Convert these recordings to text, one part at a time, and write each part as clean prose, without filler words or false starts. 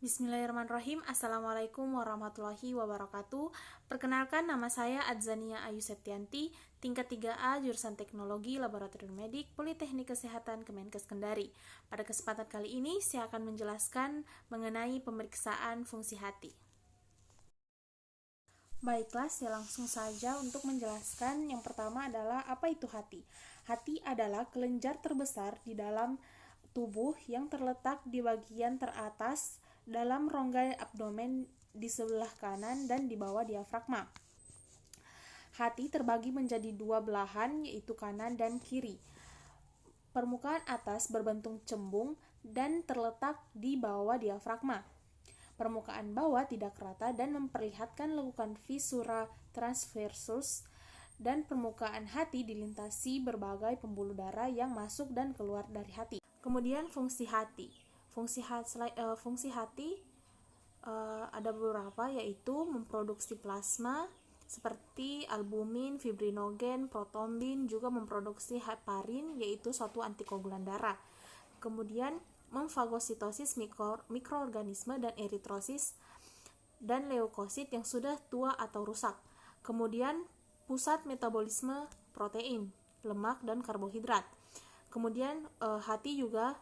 Bismillahirrahmanirrahim. Assalamualaikum warahmatullahi wabarakatuh. Perkenalkan, nama saya Adzania Ayu Septianti, tingkat 3A, jurusan Teknologi Laboratorium Medik, Politeknik Kesehatan Kemenkes Kendari. Pada kesempatan kali ini, saya akan menjelaskan mengenai pemeriksaan fungsi hati. Baiklah, saya langsung saja untuk menjelaskan. Yang pertama adalah apa itu hati. Hati adalah kelenjar terbesar di dalam tubuh yang terletak di bagian teratas dalam rongga abdomen di sebelah kanan dan di bawah diafragma. Hati terbagi menjadi dua belahan, yaitu kanan dan kiri. Permukaan atas berbentuk cembung dan terletak di bawah diafragma. Permukaan bawah tidak rata dan memperlihatkan lekukan fissura transversus, dan permukaan hati dilintasi berbagai pembuluh darah yang masuk dan keluar dari hati. Kemudian fungsi hati. Fungsi hati ada beberapa, yaitu memproduksi plasma seperti albumin, fibrinogen, protombin, juga memproduksi heparin, yaitu suatu antikoagulan darah. Kemudian memfagositosis mikroorganisme dan eritrosis dan leukosit yang sudah tua atau rusak. Kemudian pusat metabolisme protein, lemak, dan karbohidrat. Kemudian hati juga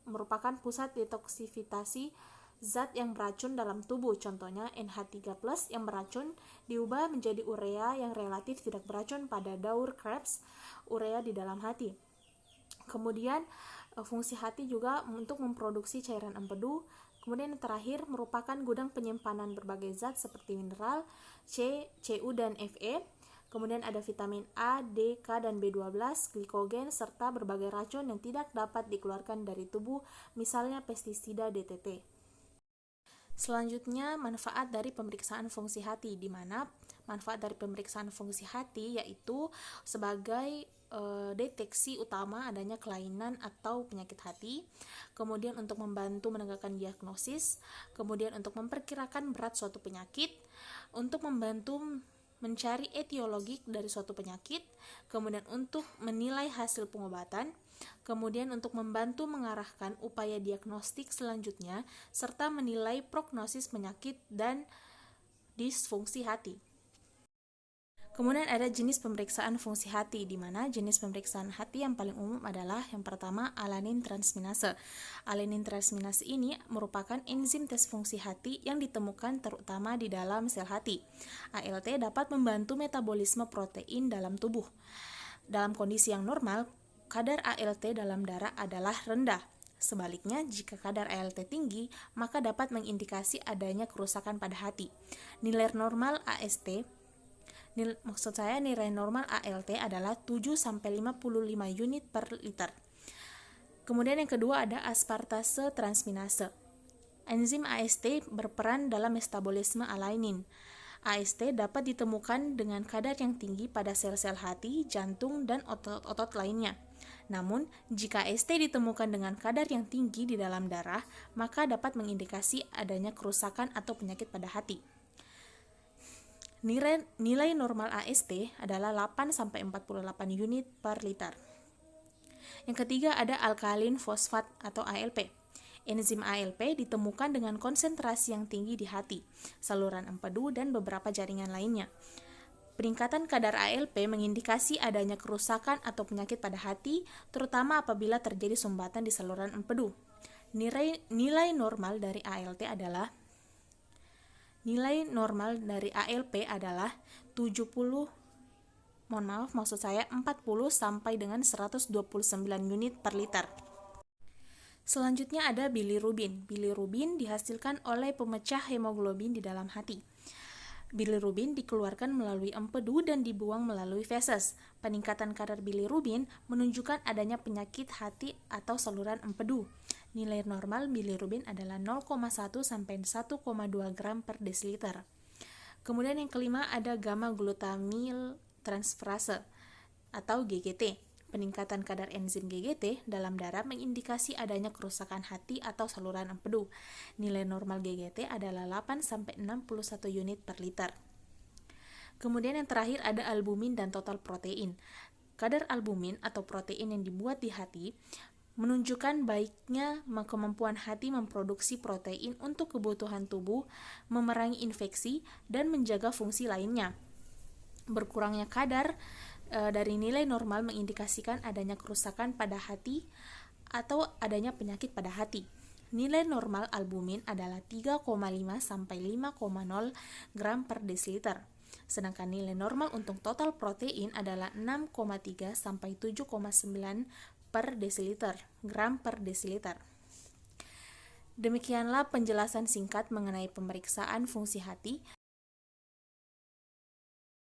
merupakan pusat detoksifikasi zat yang beracun dalam tubuh. Contohnya NH3+ yang beracun diubah menjadi urea yang relatif tidak beracun pada daur Krebs urea di dalam hati. Kemudian fungsi hati juga untuk memproduksi cairan empedu. Kemudian yang terakhir merupakan gudang penyimpanan berbagai zat seperti mineral C, Cu, dan Fe. Kemudian ada vitamin A, D, K, dan B12, glikogen, serta berbagai racun yang tidak dapat dikeluarkan dari tubuh, misalnya pestisida DDT. Selanjutnya, manfaat dari pemeriksaan fungsi hati, di mana manfaat dari pemeriksaan fungsi hati yaitu sebagai deteksi utama adanya kelainan atau penyakit hati, kemudian untuk membantu menegakkan diagnosis, kemudian untuk memperkirakan berat suatu penyakit, untuk membantu mencari etiologi dari suatu penyakit, kemudian untuk menilai hasil pengobatan, kemudian untuk membantu mengarahkan upaya diagnostik selanjutnya, serta menilai prognosis penyakit dan disfungsi hati. Kemudian ada jenis pemeriksaan fungsi hati, di mana jenis pemeriksaan hati yang paling umum adalah yang pertama alanin transminase. Alanin transminase ini merupakan enzim tes fungsi hati yang ditemukan terutama di dalam sel hati. ALT dapat membantu metabolisme protein dalam tubuh. Dalam kondisi yang normal, kadar ALT dalam darah adalah rendah. Sebaliknya, jika kadar ALT tinggi, maka dapat mengindikasi adanya kerusakan pada hati. Nilai normal nilai normal ALT adalah 7-55 unit per liter. Kemudian yang kedua ada aspartase transminase. Enzim AST berperan dalam metabolisme alanin. AST dapat ditemukan dengan kadar yang tinggi pada sel-sel hati, jantung, dan otot-otot lainnya. Namun, jika AST ditemukan dengan kadar yang tinggi di dalam darah, maka dapat mengindikasi adanya kerusakan atau penyakit pada hati. Nilai normal AST adalah 8-48 unit per liter. Yang ketiga ada alkalin fosfat atau ALP. Enzim ALP ditemukan dengan konsentrasi yang tinggi di hati, saluran empedu, dan beberapa jaringan lainnya. Peningkatan kadar ALP mengindikasi adanya kerusakan atau penyakit pada hati, terutama apabila terjadi sumbatan di saluran empedu. Nilai normal dari ALP adalah 40 sampai dengan 129 unit per liter. Selanjutnya ada bilirubin. Bilirubin dihasilkan oleh pemecah hemoglobin di dalam hati. Bilirubin dikeluarkan melalui empedu dan dibuang melalui feses. Peningkatan kadar bilirubin menunjukkan adanya penyakit hati atau saluran empedu. Nilai normal bilirubin adalah 0,1 sampai 1,2 gram per desiliter. Kemudian yang kelima ada gamma glutamil transferase atau GGT. Peningkatan kadar enzim GGT dalam darah mengindikasi adanya kerusakan hati atau saluran empedu. Nilai normal GGT adalah 8-61 unit per liter. Kemudian yang terakhir ada albumin dan total protein. Kadar albumin atau protein yang dibuat di hati menunjukkan baiknya kemampuan hati memproduksi protein untuk kebutuhan tubuh, memerangi infeksi, dan menjaga fungsi lainnya. Berkurangnya kadar dari nilai normal mengindikasikan adanya kerusakan pada hati atau adanya penyakit pada hati. Nilai normal albumin adalah 3,5 sampai 5,0 gram per desiliter. Sedangkan nilai normal untuk total protein adalah 6,3 sampai 7,9 per desiliter, gram per desiliter. Demikianlah penjelasan singkat mengenai pemeriksaan fungsi hati.